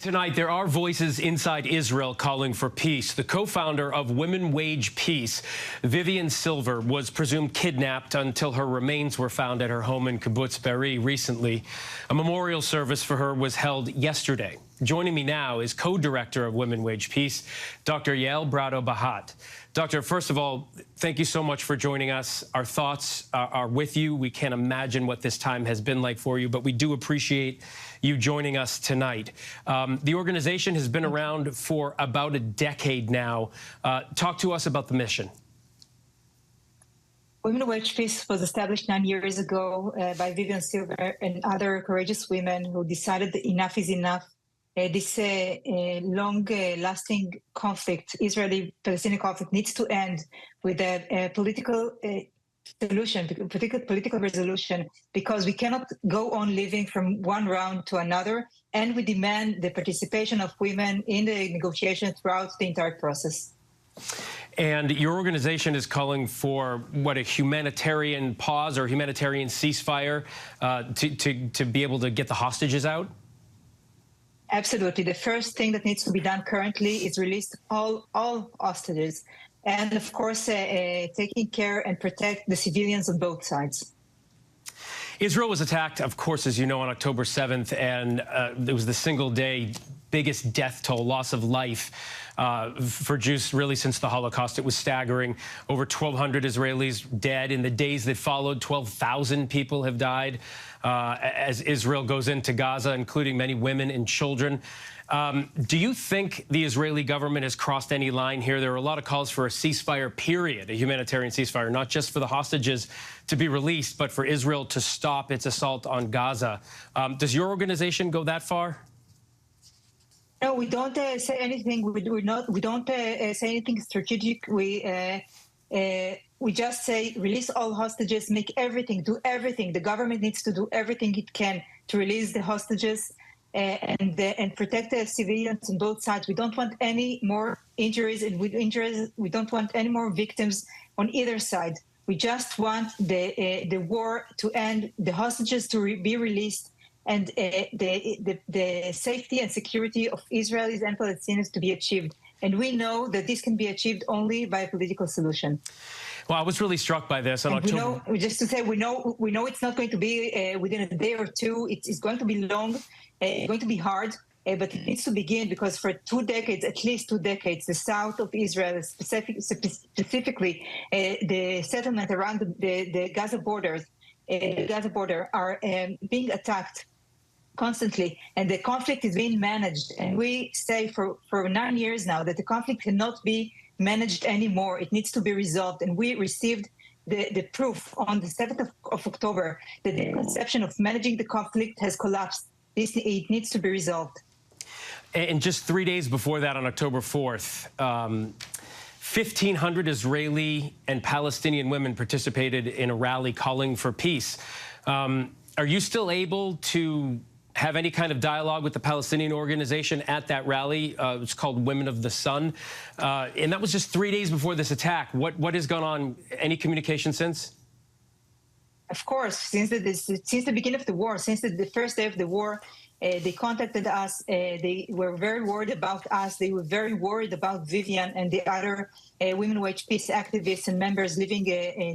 Tonight, there are voices inside Israel calling for peace. The co-founder of Women Wage Peace, Vivian Silver, was presumed kidnapped until her remains were found at her home in Kibbutz Be'eri recently. A memorial service for her was held yesterday. Joining me now is co-director of Women Wage Peace, Dr. Yael Braudo-Bahat. Doctor, first of all, thank you so much for joining us. Our thoughts are with you. We can't imagine what this time has been like for you, but we do appreciate you joining us tonight. The organization has been around for about a decade now. Talk to us about the mission. Women Wage Peace was established 9 years ago by Vivian Silver and other courageous women who decided that enough is enough. This long-lasting conflict, Israeli-Palestinian conflict, needs to end with a political solution, political resolution, because we cannot go on living from one round to another, and we demand the participation of women in the negotiations throughout the entire process. And your organization is calling for, what, a humanitarian pause or humanitarian ceasefire to be able to get the hostages out? Absolutely. The first thing that needs to be done currently is release all hostages, and of course taking care and protect the civilians on both sides. Israel was attacked, of course, as you know, on October 7th, and it was the single-day biggest death toll, loss of life for Jews really since the Holocaust. It was staggering. Over 1,200 Israelis dead. In the days that followed, 12,000 people have died as Israel goes into Gaza, including many women and children. Do you think the Israeli government has crossed any line here? There are a lot of calls for a ceasefire, period, a humanitarian ceasefire, not just for the hostages to be released, but for Israel to stop its assault on Gaza. Does your organization go that far? No, we don't say anything. We don't say anything strategic. We just say release all hostages, do everything. The government needs to do everything it can to release the hostages and protect the civilians on both sides. We don't want any more injuries, and we don't want any more victims on either side. We just want the war to end, the hostages to be released, and the safety and security of Israelis and Palestinians to be achieved. And we know that this can be achieved only by a political solution. Well, I was really struck by this on October. Just to say, we know it's not going to be within a day or two. It's going to be long, going to be hard, but it needs to begin, because for 2 decades, at least 2 decades, the south of Israel, specifically the settlement around the Gaza border, are being attacked constantly, and the conflict is being managed. And we say for 9 years now that the conflict cannot be managed anymore. It needs to be resolved. And we received the proof on the 7th of October that the conception of managing the conflict has collapsed. It needs to be resolved. And just 3 days before that, on October 4th, 1,500 Israeli and Palestinian women participated in a rally calling for peace. Are you still able to have any kind of dialogue with the Palestinian organization at that rally? It's called Women of the Sun. And that was just 3 days before this attack. What has gone on? Any communication since? Of course, since the beginning of the war, since the first day of the war, they contacted us. They were very worried about us. They were very worried about Vivian and the other Women Wage Peace activists and members living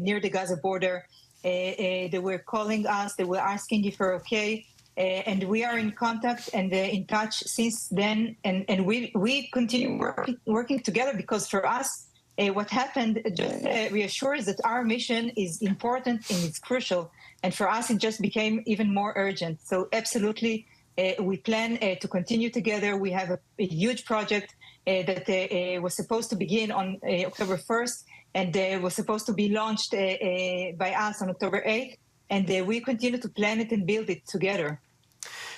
near the Gaza border. They were calling us. They were asking if we're okay. And we are in contact and in touch since then. And we continue working together, because for us, what happened just reassures that our mission is important and it's crucial. And for us, it just became even more urgent. So absolutely, we plan to continue together. We have a huge project that was supposed to begin on October 1st, and was supposed to be launched by us on October 8th. And we continue to plan it and build it together.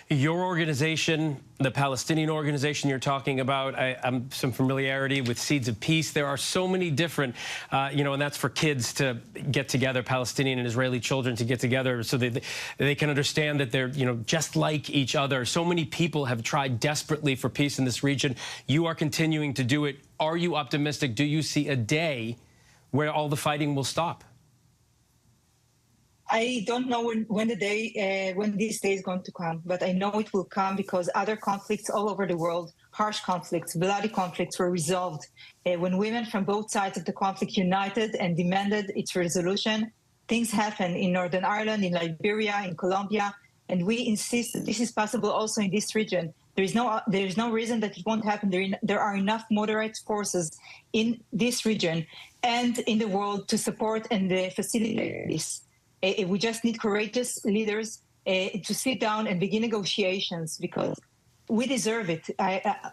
Your organization, the Palestinian organization you're talking about, I'm some familiarity with Seeds of Peace. There are so many different, and that's for kids to get together, Palestinian and Israeli children to get together so that they can understand that they're, just like each other. So many people have tried desperately for peace in this region. You are continuing to do it. Are you optimistic? Do you see a day where all the fighting will stop? I don't know when this day is going to come, but I know it will come because other conflicts all over the world, harsh conflicts, bloody conflicts, were resolved when women from both sides of the conflict united and demanded its resolution. Things happen in Northern Ireland, in Liberia, in Colombia, and we insist that this is possible also in this region. There is no reason that it won't happen. There are enough moderate forces in this region and in the world to support and facilitate this. We just need courageous leaders to sit down and begin negotiations because we deserve it.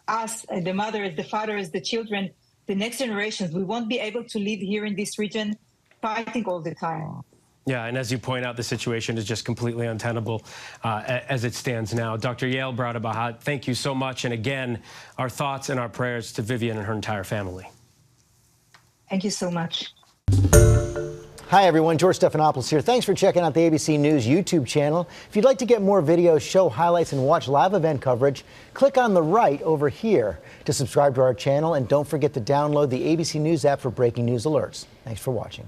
Us, the mothers, the fathers, the children, the next generations, we won't be able to live here in this region fighting all the time. Yeah, and as you point out, the situation is just completely untenable as it stands now. Dr. Yael Braudo-Bahat, thank you so much. And again, our thoughts and our prayers to Vivian and her entire family. Thank you so much. Hi, everyone. George Stephanopoulos here. Thanks for checking out the ABC News YouTube channel. If you'd like to get more videos, show highlights, and watch live event coverage, click on the right over here to subscribe to our channel. And don't forget to download the ABC News app for breaking news alerts. Thanks for watching.